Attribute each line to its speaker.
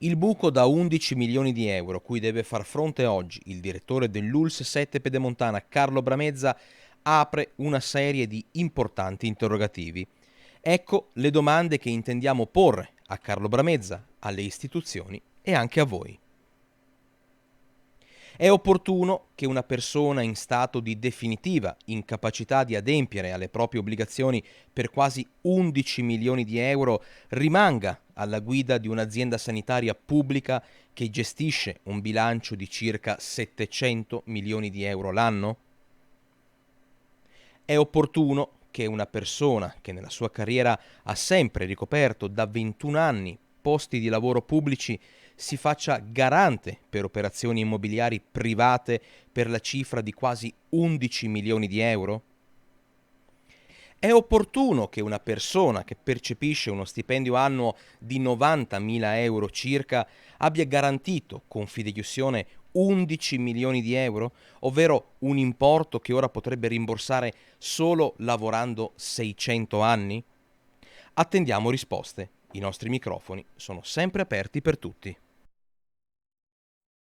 Speaker 1: Il buco da 11 milioni di euro cui deve far fronte oggi il direttore dell'ULSS 7 Pedemontana Carlo Bramezza apre una serie di importanti interrogativi. Ecco le domande che intendiamo porre a Carlo Bramezza, alle istituzioni e anche a voi. È opportuno che una persona in stato di definitiva incapacità di adempiere alle proprie obbligazioni per quasi 11 milioni di euro rimanga alla guida di un'azienda sanitaria pubblica che gestisce un bilancio di circa 700 milioni di euro l'anno? È opportuno che una persona che nella sua carriera ha sempre ricoperto da 21 anni posti di lavoro pubblici si faccia garante per operazioni immobiliari private per la cifra di quasi 11 milioni di euro? È opportuno che una persona che percepisce uno stipendio annuo di 90.000 euro circa abbia garantito con fideiussione 11 milioni di euro, ovvero un importo che ora potrebbe rimborsare solo lavorando 600 anni? Attendiamo risposte. I nostri microfoni sono sempre aperti per tutti.